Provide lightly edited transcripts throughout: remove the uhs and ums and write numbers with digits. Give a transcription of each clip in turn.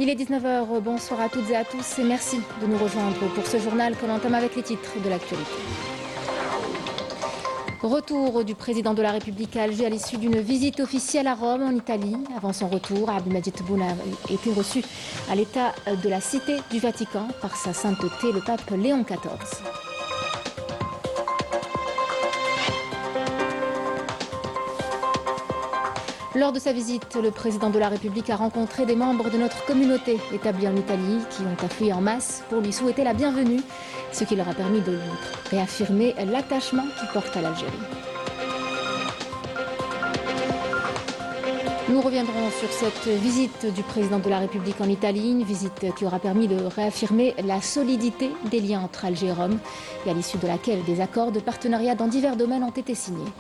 Il est 19 h, bonsoir à toutes et à tous et merci de nous rejoindre pour ce journal que l'on entame avec les titres de l'actualité. Retour du président de la République à Alger à l'issue d'une visite officielle à Rome en Italie. Avant son retour, Abdelmadjid Tebboune a été reçu à l'état de la Cité du Vatican par sa sainteté le pape Léon XIV. Lors de sa visite, le président de la République a rencontré des membres de notre communauté établie en Italie qui ont afflué en masse pour lui souhaiter la bienvenue, ce qui leur a permis de réaffirmer l'attachement qu'il porte à l'Algérie. Nous reviendrons sur cette visite du président de la République en Italie, une visite qui aura permis de réaffirmer la solidité des liens entre Alger et Rome et à l'issue de laquelle des accords de partenariat dans divers domaines ont été signés.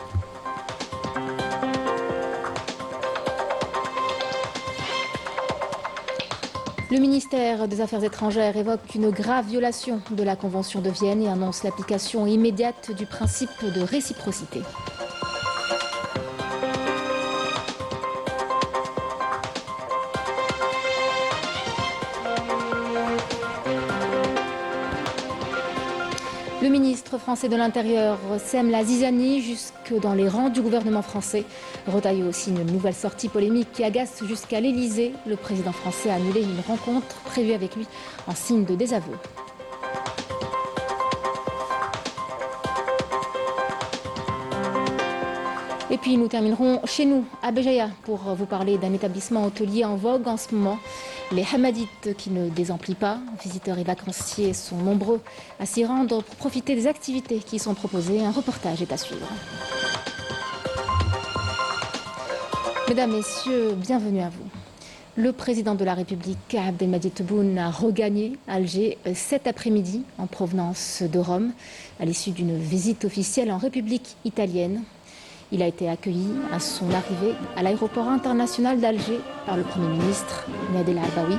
Le ministère des Affaires étrangères évoque une grave violation de la Convention de Vienne et annonce l'application immédiate du principe de réciprocité. Le ministre français de l'Intérieur sème la zizanie jusque dans les rangs du gouvernement français. Retailleau aussi une nouvelle sortie polémique qui agace jusqu'à l'Elysée. Le président français a annulé une rencontre prévue avec lui en signe de désaveu. Et puis nous terminerons chez nous, à Béjaïa, pour vous parler d'un établissement hôtelier en vogue en ce moment. Les Hamadites qui ne désemplissent pas. Visiteurs et vacanciers sont nombreux à s'y rendre pour profiter des activités qui y sont proposées. Un reportage est à suivre. Mesdames, Messieurs, bienvenue à vous. Le président de la République, Abdelmadjid Tebboune, a regagné Alger cet après-midi en provenance de Rome à l'issue d'une visite officielle en République italienne. Il a été accueilli à son arrivée à l'aéroport international d'Alger par le Premier ministre Ned El Arbaoui.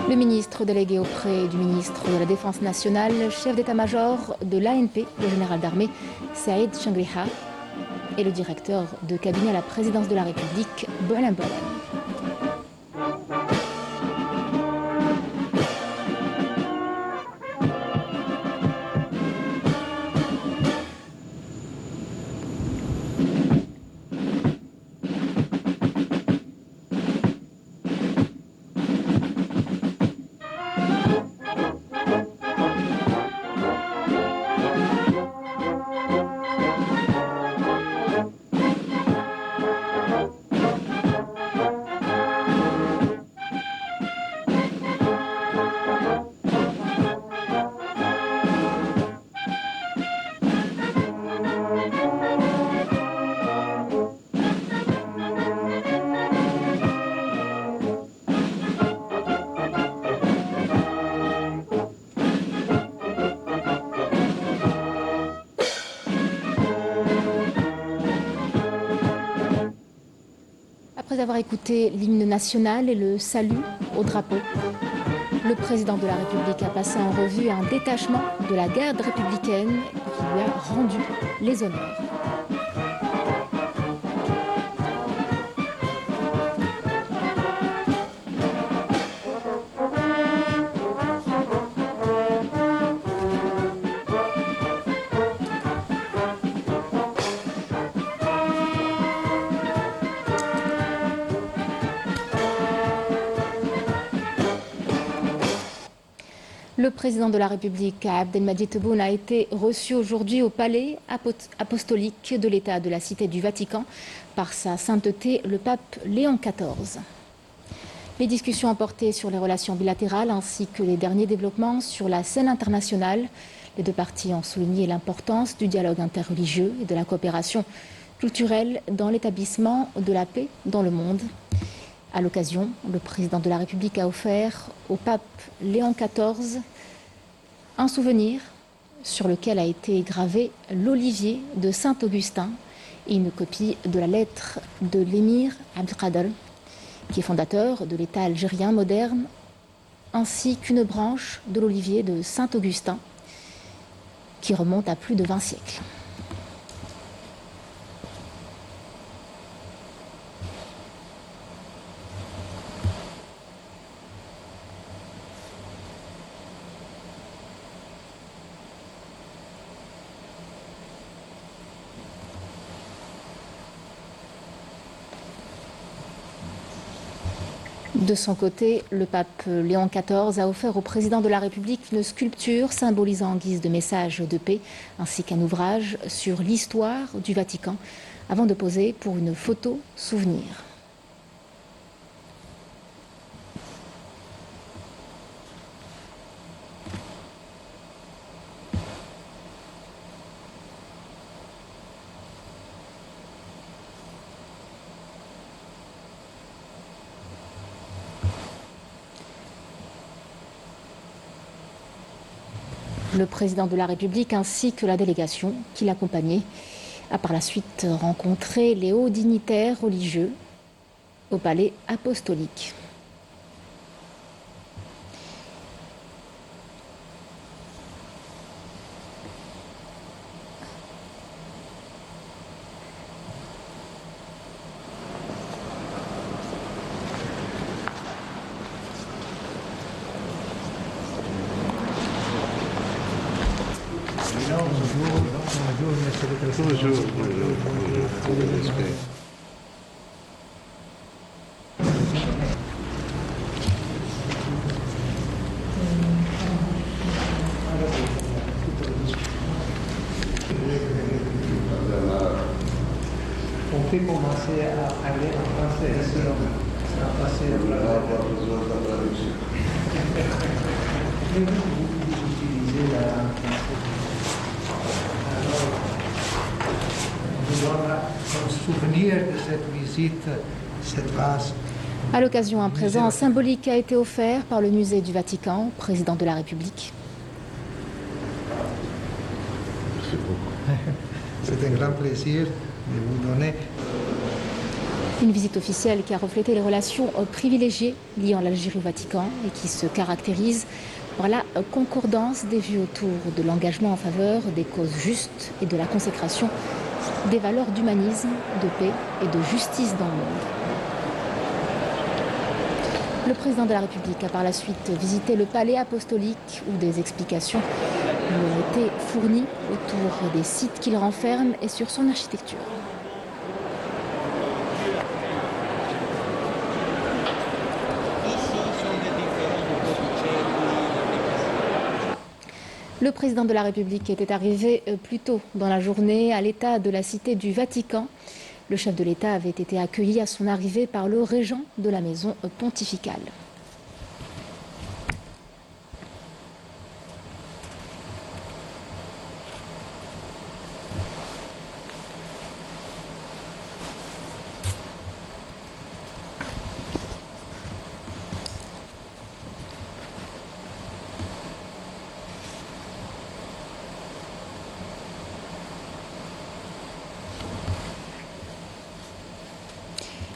Le ministre délégué auprès du ministre de la Défense nationale, chef d'état-major de l'ANP, le général d'armée Saïd Changriha, et le directeur de cabinet à la présidence de la République, Bolan Bolan. Après avoir écouté l'hymne national et le salut au drapeau, le président de la République a passé en revue un détachement de la garde républicaine qui lui a rendu les honneurs. Le président de la République, Abdelmadjid Tebboune, a été reçu aujourd'hui au palais apostolique de l'État de la Cité du Vatican par sa sainteté le pape Léon XIV. Les discussions ont porté sur les relations bilatérales ainsi que les derniers développements sur la scène internationale. Les deux parties ont souligné l'importance du dialogue interreligieux et de la coopération culturelle dans l'établissement de la paix dans le monde. À l'occasion, le président de la République a offert au pape Léon XIV un souvenir sur lequel a été gravé l'olivier de Saint-Augustin et une copie de la lettre de l'émir Abdelkader, qui est fondateur de l'État algérien moderne, ainsi qu'une branche de l'olivier de Saint-Augustin qui remonte à plus de 20 siècles. De son côté, le pape Léon XIV a offert au président de la République une sculpture symbolisant en guise de message de paix, ainsi qu'un ouvrage sur l'histoire du Vatican, avant de poser pour une photo souvenir. Le président de la République ainsi que la délégation qui l'accompagnait a par la suite rencontré les hauts dignitaires religieux au palais apostolique. On peut commencer à parler en français ici, on va passer vous utilisez la langue française. Alors, je donne comme souvenir de cette visite, cette vase. À l'occasion, un présent symbolique a été offert par le musée du Vatican au président de la République. C'est un grand plaisir de vous donner. Une visite officielle qui a reflété les relations privilégiées liant l'Algérie au Vatican et qui se caractérise par la concordance des vues autour de l'engagement en faveur des causes justes et de la consécration des valeurs d'humanisme, de paix et de justice dans le monde. Le président de la République a par la suite visité le palais apostolique où des explications lui ont été fournies autour des sites qu'il renferme et sur son architecture. Le président de la République était arrivé plus tôt dans la journée à l'état de la cité du Vatican. Le chef de l'État avait été accueilli à son arrivée par le régent de la maison pontificale.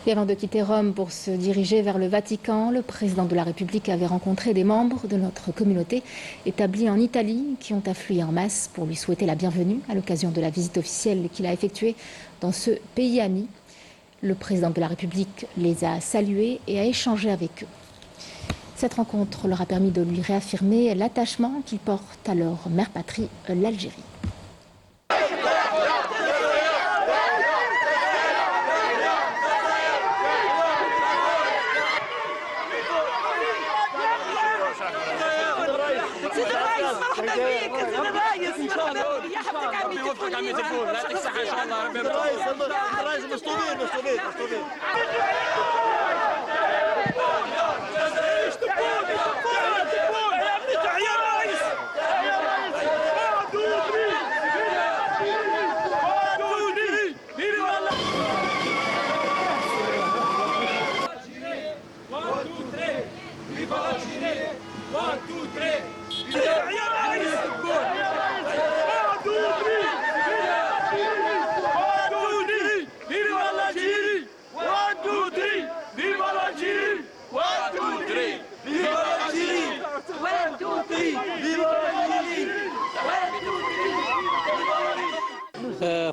Et avant de quitter Rome pour se diriger vers le Vatican, le président de la République avait rencontré des membres de notre communauté établie en Italie qui ont afflué en masse pour lui souhaiter la bienvenue à l'occasion de la visite officielle qu'il a effectuée dans ce pays ami. Le président de la République les a salués et a échangé avec eux. Cette rencontre leur a permis de lui réaffirmer l'attachement qu'il porte à leur mère patrie, l'Algérie.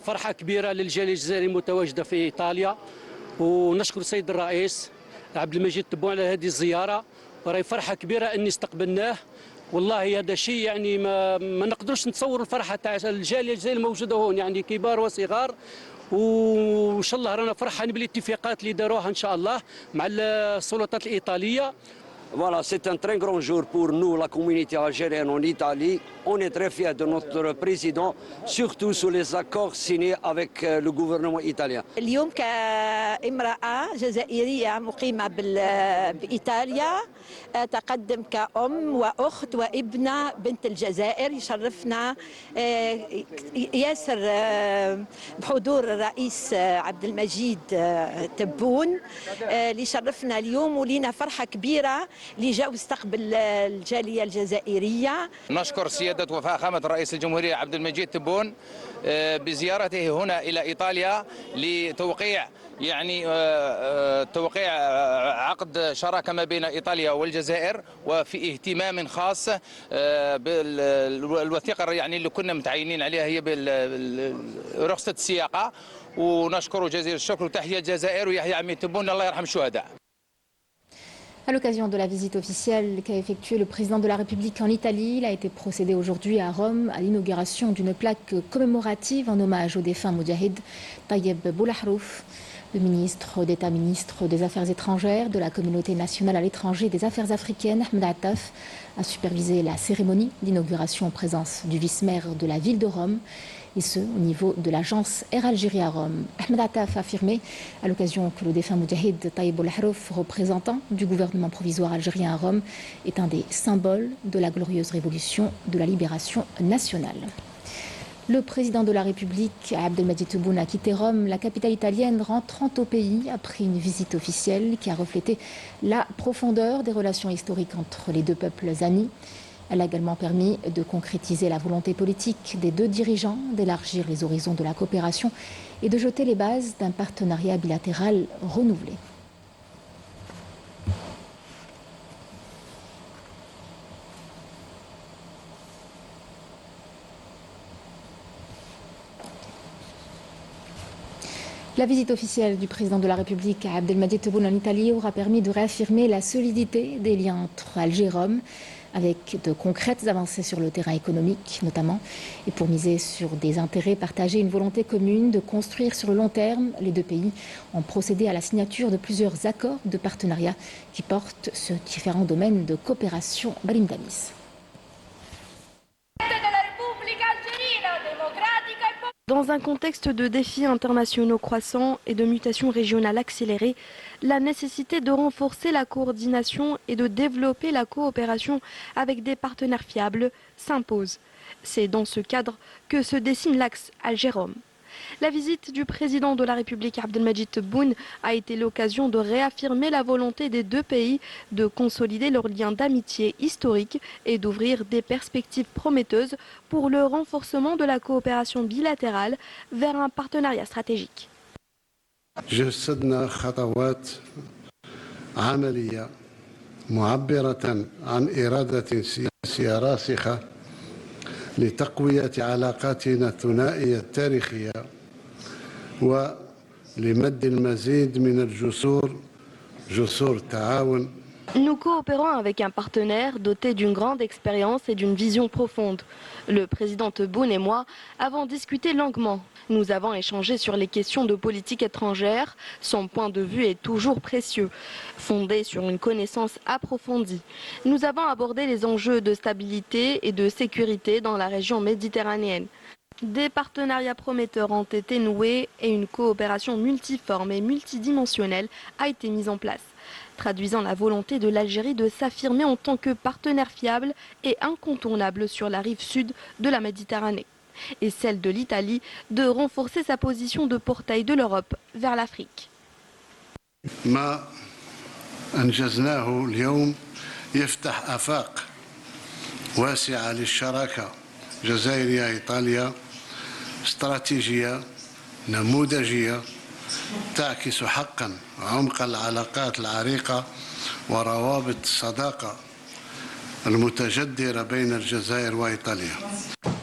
فرحة كبيرة للجالية الجزائرية المتواجدة في إيطاليا، ونشكر السيد الرئيس عبد المجيد تبون على هذه الزيارة، وراهي فرحة كبيرة أني استقبلناه. والله هذا شيء يعني ما نقدرش نتصور الفرحة تاع الجالية الجزائرية الموجودة هون، يعني كبار وصغار، وان شاء الله رانا فرحانين بالاتفاقات اللي داروها ان شاء الله مع السلطات الايطاليه. Voilà, c'est un très grand jour pour nous, la communauté algérienne en Italie. On est très fiers de notre président, surtout sur les accords signés avec le gouvernement italien. اليوم كامرأة جزائرية مقيمة بإيطاليا أتقدم كأم وأخت وابنة بنت الجزائر. يشرفنا ياسر بحضور الرئيس عبد المجيد تبون اللي شرفنا اليوم، ولينا فرحة كبيرة اللي جاء واستقبل الجالية الجزائرية. نشكر سيادة وفخامة رئيس الجمهورية عبد المجيد تبون بزيارته هنا إلى إيطاليا لتوقيع توقيع عقد شراكة ما بين إيطاليا والجزائر، وفي اهتمام خاص بالوثيقة اللي كنا متعينين عليها هي برخصة السياقة. ونشكر جزيل الشكر وتحية الجزائر ويحيى عميد تبون، الله يرحم الشهداء. À l'occasion de la visite officielle qu'a effectuée le président de la République en Italie, il a été procédé aujourd'hui à Rome à l'inauguration d'une plaque commémorative en hommage au défunt Moudjahid Tayeb Boulahrouf. Le ministre d'État, ministre des Affaires étrangères, de la communauté nationale à l'étranger et des Affaires africaines, Ahmed Attaf, a supervisé la cérémonie d'inauguration en présence du vice-maire de la ville de Rome, et ce, au niveau de l'agence Air Algérie à Rome. Ahmed Attaf a affirmé à l'occasion que le défunt Moudjahid Tayeb Boulahrouf, représentant du gouvernement provisoire algérien à Rome, est un des symboles de la glorieuse révolution de la libération nationale. Le président de la République, Abdelmadjid Tebboune, a quitté Rome, la capitale italienne, rentrant au pays après une visite officielle qui a reflété la profondeur des relations historiques entre les deux peuples amis. Elle a également permis de concrétiser la volonté politique des deux dirigeants d'élargir les horizons de la coopération et de jeter les bases d'un partenariat bilatéral renouvelé. La visite officielle du président de la République à Abdelmadjid Tebboune en Italie aura permis de réaffirmer la solidité des liens entre Alger et Rome, avec de concrètes avancées sur le terrain économique notamment, et pour miser sur des intérêts partagés, une volonté commune de construire sur le long terme. Les deux pays ont procédé à la signature de plusieurs accords de partenariat qui portent sur différents domaines de coopération. Balim Damis. Dans un contexte de défis internationaux croissants et de mutations régionales accélérées, la nécessité de renforcer la coordination et de développer la coopération avec des partenaires fiables s'impose. C'est dans ce cadre que se dessine l'axe Alger-Rome. La visite du président de la République Abdelmadjid Tebboune a été l'occasion de réaffirmer la volonté des deux pays de consolider leurs liens d'amitié historique et d'ouvrir des perspectives prometteuses pour le renforcement de la coopération bilatérale vers un partenariat stratégique. جسدنا خطوات عملية معبرة عن إرادة سياسية راسخة لتقوية علاقاتنا الثنائية التاريخية ولمد المزيد من جسور التعاون. Nous coopérons avec un partenaire doté d'une grande expérience et d'une vision profonde. Le président Tebboune et moi avons discuté longuement. Nous avons échangé sur les questions de politique étrangère. Son point de vue est toujours précieux, fondé sur une connaissance approfondie. Nous avons abordé les enjeux de stabilité et de sécurité dans la région méditerranéenne. Des partenariats prometteurs ont été noués et une coopération multiforme et multidimensionnelle a été mise en place, traduisant la volonté de l'Algérie de s'affirmer en tant que partenaire fiable et incontournable sur la rive sud de la Méditerranée, et celle de l'Italie de renforcer sa position de portail de l'Europe vers l'Afrique. ما أنجزناه اليوم يفتح آفاق واسعة للشراكة جزائرية إيطاليا استراتيجية نموذجية تعكس حقا عمق العلاقات العريقة وروابط الصداقة المتجدرة بين الجزائر وإيطاليا.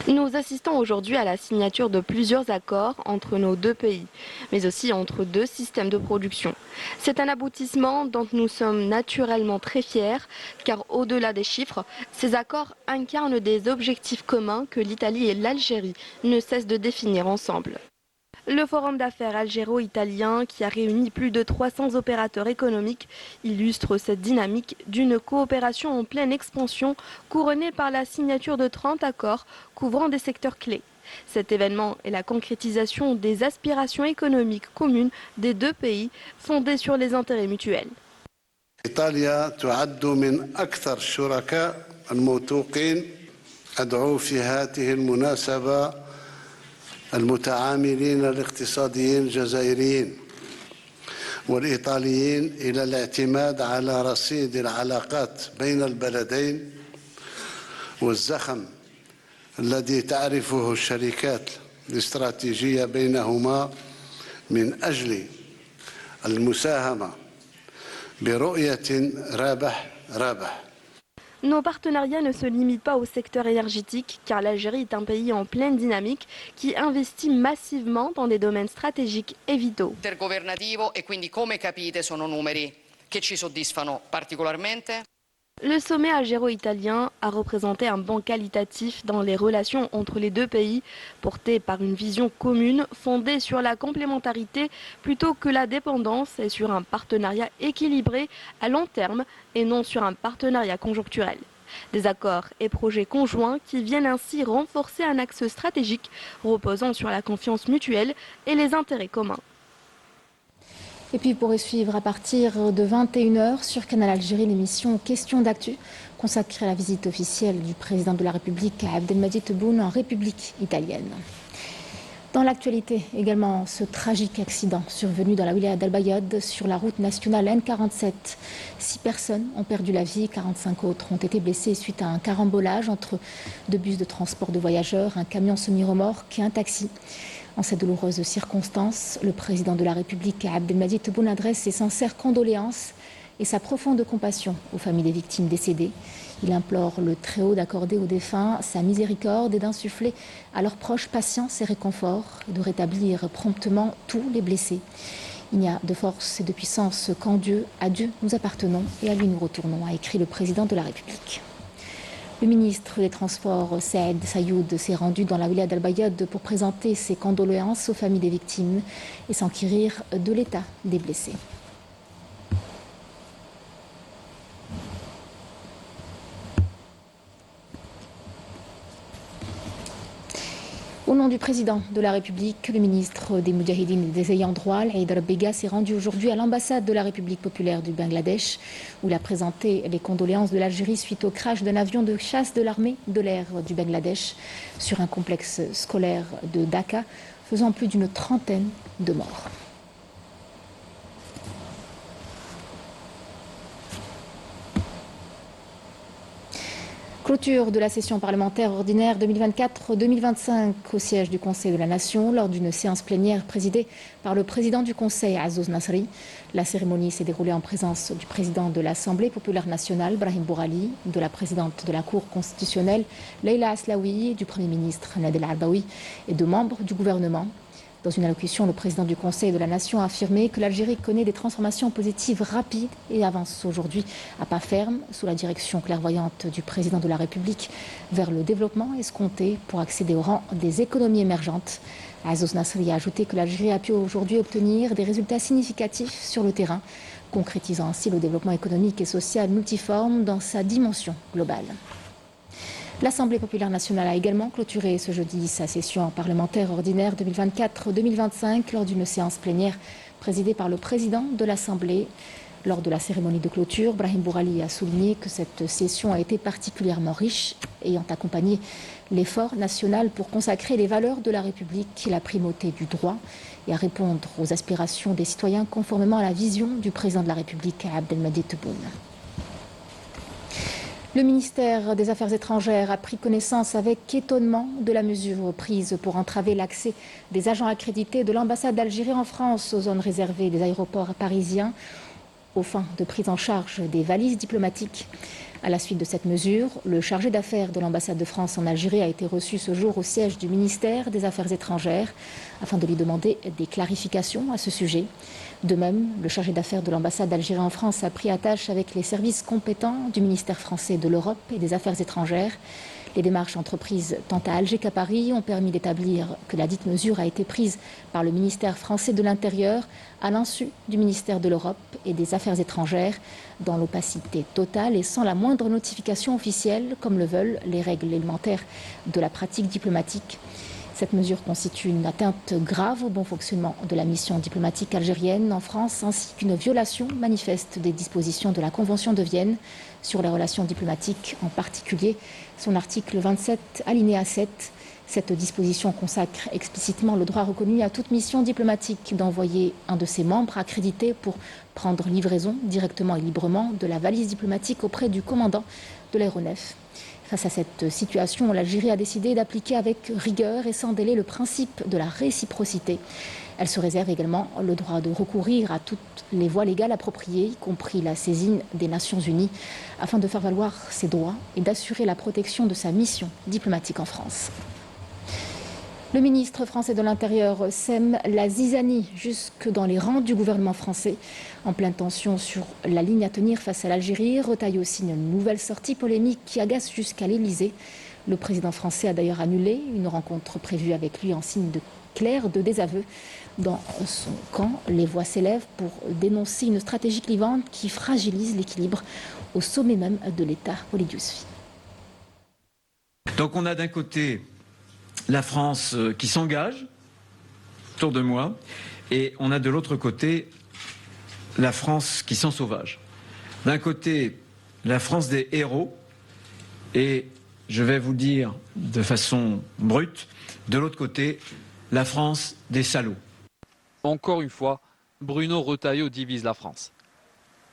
Nous assistons aujourd'hui à la signature de plusieurs accords entre nos deux pays, mais aussi entre deux systèmes de production. C'est un aboutissement dont nous sommes naturellement très fiers, car au-delà des chiffres, ces accords incarnent des objectifs communs que l'Italie et l'Algérie ne cessent de définir ensemble. Le forum d'affaires algéro-italien, qui a réuni plus de 300 opérateurs économiques, illustre cette dynamique d'une coopération en pleine expansion, couronnée par la signature de 30 accords couvrant des secteurs clés. Cet événement est la concrétisation des aspirations économiques communes des deux pays, fondées sur les intérêts mutuels. إيطاليا تعد من أكثر الشركاء الموثوقين. أدعو في هذه المناسبة المتعاملين الاقتصاديين الجزائريين والإيطاليين إلى الاعتماد على رصيد العلاقات بين البلدين والزخم الذي تعرفه الشركات الاستراتيجية بينهما من أجل المساهمة برؤية رابح. Nos partenariats ne se limitent pas au secteur énergétique, car l'Algérie est un pays en pleine dynamique qui investit massivement dans des domaines stratégiques et vitaux. Intergovernativo e quindi, come capite, sono numeri che ci soddisfano particolarmente. Le sommet algéro-italien a représenté un bond qualitatif dans les relations entre les deux pays, porté par une vision commune fondée sur la complémentarité plutôt que la dépendance et sur un partenariat équilibré à long terme et non sur un partenariat conjoncturel. Des accords et projets conjoints qui viennent ainsi renforcer un axe stratégique reposant sur la confiance mutuelle et les intérêts communs. Et puis, vous pourrez suivre à partir de 21h sur Canal Algérie l'émission Questions d'actu consacrée à la visite officielle du président de la République Abdelmadjid Tebboune en République italienne. Dans l'actualité, également ce tragique accident survenu dans la wilaya d'Al-Bayad sur la route nationale N47. 6 personnes ont perdu la vie, 45 autres ont été blessées suite à un carambolage entre 2 bus de transport de voyageurs, un camion semi-remorque et un taxi. En ces douloureuses circonstances, le président de la République, Abdelmadjid Tebboune, adresse ses sincères condoléances et sa profonde compassion aux familles des victimes décédées. Il implore le Très-Haut d'accorder aux défunts sa miséricorde et d'insuffler à leurs proches patience et réconfort et de rétablir promptement tous les blessés. Il n'y a de force et de puissance qu'en Dieu. À Dieu nous appartenons et à lui nous retournons, a écrit le président de la République. Le ministre des Transports, Saïd Sayoud, s'est rendu dans la wilaya d'Al-Bayad pour présenter ses condoléances aux familles des victimes et s'enquérir de l'état des blessés. Au nom du président de la République, le ministre des Moudjahidines et des ayants droit, Haïdar Bega, s'est rendu aujourd'hui à l'ambassade de la République populaire du Bangladesh, où il a présenté les condoléances de l'Algérie suite au crash d'un avion de chasse de l'armée de l'air du Bangladesh sur un complexe scolaire de Dhaka, faisant plus d'une trentaine de morts. Clôture de la session parlementaire ordinaire 2024-2025 au siège du Conseil de la Nation lors d'une séance plénière présidée par le président du Conseil, Azzouz Nasri. La cérémonie s'est déroulée en présence du président de l'Assemblée populaire nationale, Brahim Bourali, de la présidente de la Cour constitutionnelle, Leïla Aslaoui, du Premier ministre, Nadel Arbaoui, et de membres du gouvernement. Dans une allocution, le président du Conseil de la Nation a affirmé que l'Algérie connaît des transformations positives rapides et avance aujourd'hui à pas ferme sous la direction clairvoyante du président de la République vers le développement escompté pour accéder au rang des économies émergentes. Azzouz Nasri a ajouté que l'Algérie a pu aujourd'hui obtenir des résultats significatifs sur le terrain, concrétisant ainsi le développement économique et social multiforme dans sa dimension globale. L'Assemblée populaire nationale a également clôturé ce jeudi sa session parlementaire ordinaire 2024-2025 lors d'une séance plénière présidée par le président de l'Assemblée. Lors de la cérémonie de clôture, Brahim Bourali a souligné que cette session a été particulièrement riche, ayant accompagné l'effort national pour consacrer les valeurs de la République et la primauté du droit et à répondre aux aspirations des citoyens conformément à la vision du président de la République, Abdelmadjid Tebboune. Le ministère des Affaires étrangères a pris connaissance avec étonnement de la mesure prise pour entraver l'accès des agents accrédités de l'ambassade d'Algérie en France aux zones réservées des aéroports parisiens aux fins de prise en charge des valises diplomatiques. À la suite de cette mesure, le chargé d'affaires de l'ambassade de France en Algérie a été reçu ce jour au siège du ministère des Affaires étrangères afin de lui demander des clarifications à ce sujet. De même, le chargé d'affaires de l'ambassade d'Algérie en France a pris attache avec les services compétents du ministère français de l'Europe et des Affaires étrangères. Les démarches entreprises tant à Alger qu'à Paris ont permis d'établir que la dite mesure a été prise par le ministère français de l'Intérieur à l'insu du ministère de l'Europe et des Affaires étrangères, dans l'opacité totale et sans la moindre notification officielle, comme le veulent les règles élémentaires de la pratique diplomatique. Cette mesure constitue une atteinte grave au bon fonctionnement de la mission diplomatique algérienne en France, ainsi qu'une violation manifeste des dispositions de la Convention de Vienne sur les relations diplomatiques, en particulier son article 27, alinéa 7. Cette disposition consacre explicitement le droit reconnu à toute mission diplomatique d'envoyer un de ses membres accrédité pour prendre livraison directement et librement de la valise diplomatique auprès du commandant de l'aéronef. Face à cette situation, l'Algérie a décidé d'appliquer avec rigueur et sans délai le principe de la réciprocité. Elle se réserve également le droit de recourir à toutes les voies légales appropriées, y compris la saisine des Nations Unies, afin de faire valoir ses droits et d'assurer la protection de sa mission diplomatique en France. Le ministre français de l'Intérieur sème la zizanie jusque dans les rangs du gouvernement français. En pleine tension sur la ligne à tenir face à l'Algérie, Retailleau signe une nouvelle sortie polémique qui agace jusqu'à l'Élysée. Le président français a d'ailleurs annulé une rencontre prévue avec lui en signe clair de désaveu. Dans son camp, les voix s'élèvent pour dénoncer une stratégie clivante qui fragilise l'équilibre au sommet même de l'État. Walid Yousfi. Donc on a d'un côté la France qui s'engage autour de moi, et on a de l'autre côté la France qui sent sauvage. D'un côté, la France des héros, et je vais vous dire de façon brute, de l'autre côté, la France des salauds. Encore une fois, Bruno Retailleau divise la France.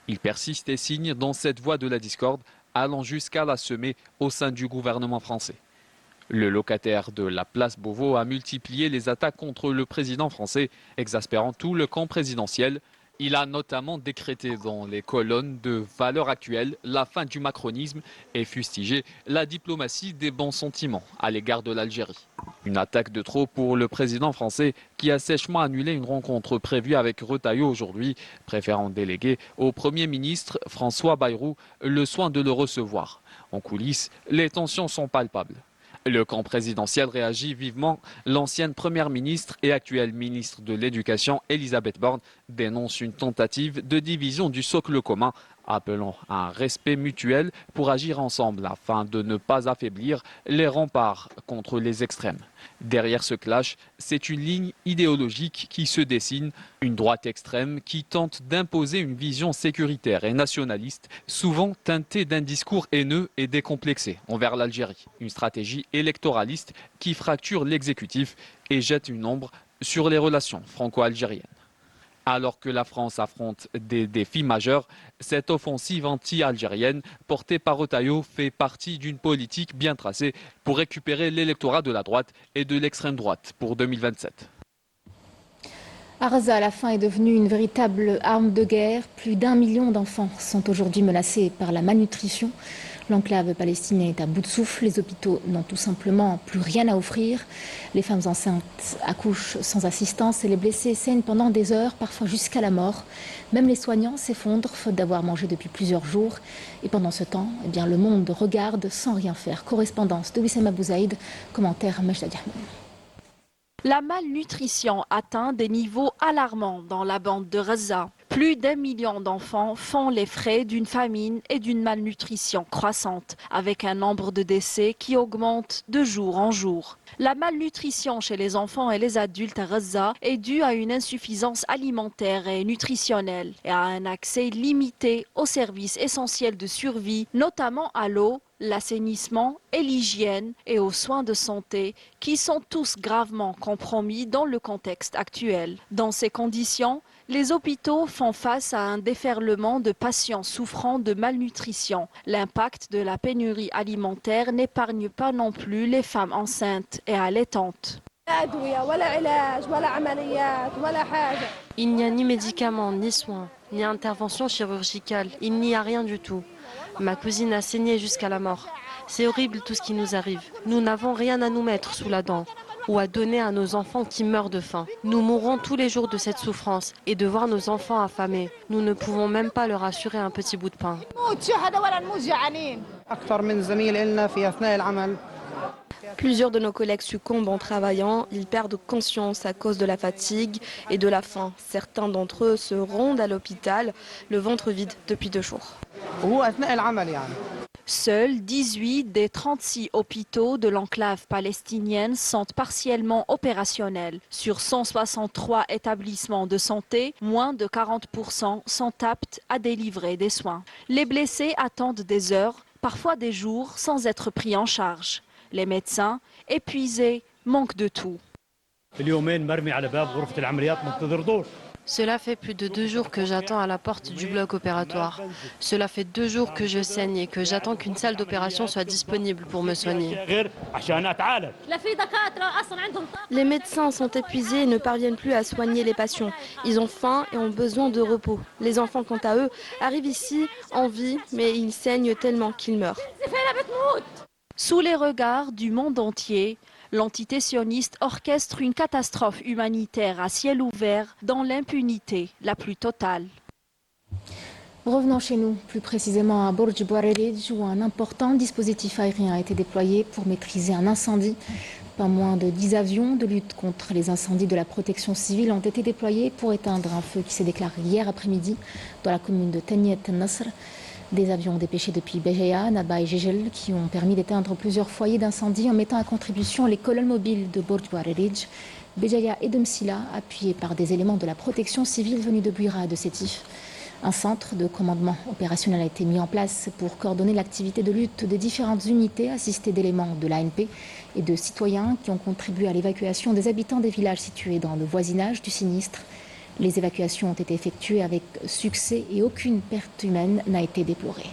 Il persiste et signe dans cette voie de la discorde, allant jusqu'à la semer au sein du gouvernement français. Le locataire de la place Beauvau a multiplié les attaques contre le président français, exaspérant tout le camp présidentiel. Il a notamment décrété dans les colonnes de Valeurs actuelles la fin du macronisme et fustigé la diplomatie des bons sentiments à l'égard de l'Algérie. Une attaque de trop pour le président français qui a sèchement annulé une rencontre prévue avec Retailleau aujourd'hui, préférant déléguer au Premier ministre François Bayrou le soin de le recevoir. En coulisses, les tensions sont palpables. Le camp présidentiel réagit vivement. L'ancienne première ministre et actuelle ministre de l'Éducation, Elisabeth Borne, dénonce une tentative de division du socle commun, appelant à un respect mutuel pour agir ensemble afin de ne pas affaiblir les remparts contre les extrêmes. Derrière ce clash, c'est une ligne idéologique qui se dessine, une droite extrême qui tente d'imposer une vision sécuritaire et nationaliste, souvent teintée d'un discours haineux et décomplexé envers l'Algérie. Une stratégie électoraliste qui fracture l'exécutif et jette une ombre sur les relations franco-algériennes. Alors que la France affronte des défis majeurs, cette offensive anti-algérienne portée par Retailleau fait partie d'une politique bien tracée pour récupérer l'électorat de la droite et de l'extrême droite pour 2027. À Gaza, la faim est devenue une véritable arme de guerre. Plus d'1 million d'enfants sont aujourd'hui menacés par la malnutrition. L'enclave palestinienne est à bout de souffle. Les hôpitaux n'ont tout simplement plus rien à offrir. Les femmes enceintes accouchent sans assistance et les blessés saignent pendant des heures, parfois jusqu'à la mort. Même les soignants s'effondrent faute d'avoir mangé depuis plusieurs jours. Et pendant ce temps, le monde regarde sans rien faire. Correspondance de Wissem Abouzaïd, commentaire Majda Diahmoun. La malnutrition atteint des niveaux alarmants dans la bande de Gaza. Plus d'1 million d'enfants font les frais d'une famine et d'une malnutrition croissante, avec un nombre de décès qui augmente de jour en jour. La malnutrition chez les enfants et les adultes à Gaza est due à une insuffisance alimentaire et nutritionnelle et à un accès limité aux services essentiels de survie, notamment à l'eau, l'assainissement et l'hygiène et aux soins de santé qui sont tous gravement compromis dans le contexte actuel. Dans ces conditions, les hôpitaux font face à un déferlement de patients souffrant de malnutrition. L'impact de la pénurie alimentaire n'épargne pas non plus les femmes enceintes et allaitantes. Il n'y a ni médicaments, ni soins, ni intervention chirurgicale. Il n'y a rien du tout. Ma cousine a saigné jusqu'à la mort. C'est horrible tout ce qui nous arrive. Nous n'avons rien à nous mettre sous la dent ou à donner à nos enfants qui meurent de faim. Nous mourrons tous les jours de cette souffrance et de voir nos enfants affamés. Nous ne pouvons même pas leur assurer un petit bout de pain. Plusieurs de nos collègues succombent en travaillant, ils perdent conscience à cause de la fatigue et de la faim. Certains d'entre eux se rendent à l'hôpital, le ventre vide depuis 2 jours. Seuls 18 des 36 hôpitaux de l'enclave palestinienne sont partiellement opérationnels. Sur 163 établissements de santé, moins de 40% sont aptes à délivrer des soins. Les blessés attendent des heures, parfois des jours, sans être pris en charge. Les médecins, épuisés, manquent de tout. Cela fait plus de 2 jours que j'attends à la porte du bloc opératoire. Cela fait 2 jours que je saigne et que j'attends qu'une salle d'opération soit disponible pour me soigner. Les médecins sont épuisés et ne parviennent plus à soigner les patients. Ils ont faim et ont besoin de repos. Les enfants, quant à eux, arrivent ici en vie, mais ils saignent tellement qu'ils meurent. Sous les regards du monde entier, l'entité sioniste orchestre une catastrophe humanitaire à ciel ouvert dans l'impunité la plus totale. Revenons chez nous, plus précisément à Borj Bouarerij, où un important dispositif aérien a été déployé pour maîtriser un incendie. Pas moins de 10 avions de lutte contre les incendies de la protection civile ont été déployés pour éteindre un feu qui s'est déclaré hier après-midi dans la commune de Teniet Nasr. Des avions dépêchés depuis Béjaïa, Naba et Jejel qui ont permis d'éteindre plusieurs foyers d'incendie en mettant à contribution les colonnes mobiles de Borj Bouarerij, Béjaïa et de Msila, appuyés par des éléments de la protection civile venus de Bouira et de Sétif. Un centre de commandement opérationnel a été mis en place pour coordonner l'activité de lutte des différentes unités assistées d'éléments de l'ANP et de citoyens qui ont contribué à l'évacuation des habitants des villages situés dans le voisinage du sinistre. Les évacuations ont été effectuées avec succès et aucune perte humaine n'a été déplorée.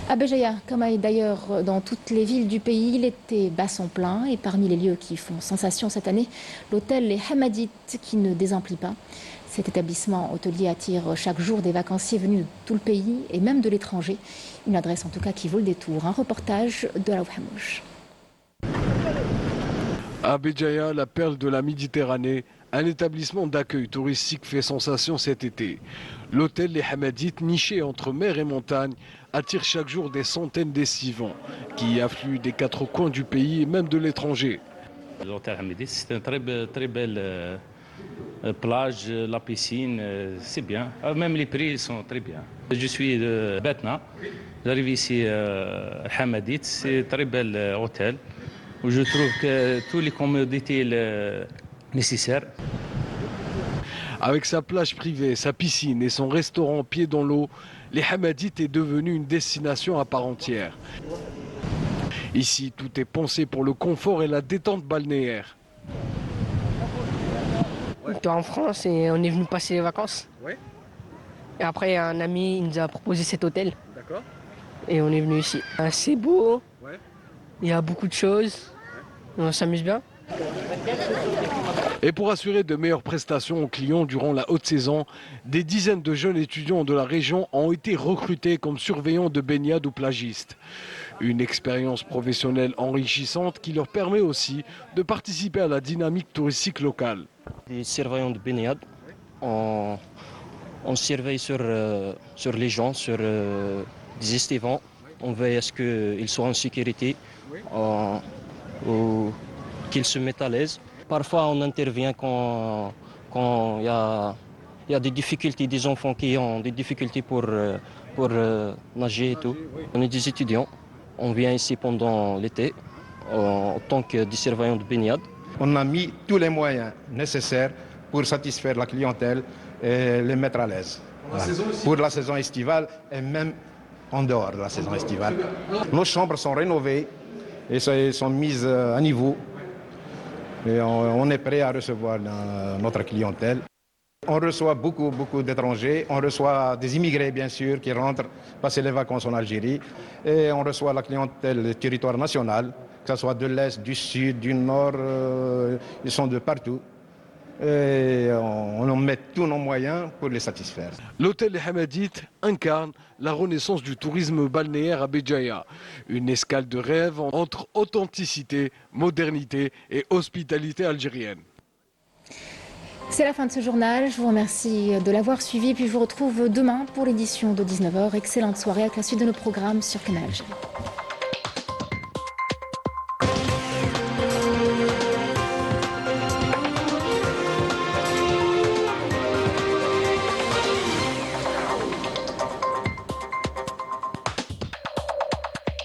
À Béjaïa, comme d'ailleurs dans toutes les villes du pays, l'été bat son plein et parmi les lieux qui font sensation cette année, l'hôtel Les Hamadites qui ne désemplit pas. Cet établissement hôtelier attire chaque jour des vacanciers venus de tout le pays et même de l'étranger. Une adresse en tout cas qui vaut le détour. Un reportage de Raouf Hamouche. À Béjaïa, la perle de la Méditerranée, un établissement d'accueil touristique fait sensation cet été. L'hôtel Les Hamadites, niché entre mer et montagne, attire chaque jour des centaines d'estivants qui y affluent des 4 coins du pays et même de l'étranger. L'hôtel Hamadites, c'est une très belle plage, la piscine, c'est bien. Même les prix sont très bien. Je suis de Betna, j'arrive ici à Hamadites, c'est un très bel hôtel où je trouve que toutes les commodités nécessaires. Avec sa plage privée, sa piscine et son restaurant pied dans l'eau, les Hamadites est devenu une destination à part entière. Ici, tout est pensé pour le confort et la détente balnéaire. On était en France et on est venu passer les vacances. Ouais. Et après, un ami il nous a proposé cet hôtel. D'accord. Et on est venu ici. C'est beau, ouais. Il y a beaucoup de choses, ouais. On s'amuse bien. Et pour assurer de meilleures prestations aux clients durant la haute saison, des dizaines de jeunes étudiants de la région ont été recrutés comme surveillants de baignade ou plagistes. Une expérience professionnelle enrichissante qui leur permet aussi de participer à la dynamique touristique locale. Les surveillants de baignade, on surveille sur les gens, sur des estivants. On veille à ce qu'ils soient en sécurité, ou qu'ils se mettent à l'aise. Parfois, on intervient quand il y a des difficultés, des enfants qui ont des difficultés pour nager et tout. On est des étudiants. On vient ici pendant l'été en tant que des surveillants de baignade. On a mis tous les moyens nécessaires pour satisfaire la clientèle et les mettre à l'aise. Pour la saison estivale et même en dehors de la saison estivale. Nos chambres sont rénovées et sont mises à niveau. Et on est prêt à recevoir notre clientèle. On reçoit beaucoup d'étrangers, on reçoit des immigrés bien sûr qui rentrent passer les vacances en Algérie et on reçoit la clientèle du territoire national, que ce soit de l'Est, du Sud, du Nord, ils sont de partout. Et on met tous nos moyens pour les satisfaire. L'hôtel Les Hamadites incarne la renaissance du tourisme balnéaire à Béjaïa. Une escale de rêve entre authenticité, modernité et hospitalité algérienne. C'est la fin de ce journal. Je vous remercie de l'avoir suivi. Puis je vous retrouve demain pour l'édition de 19h. Excellente soirée avec la suite de nos programmes sur Canal Algérie.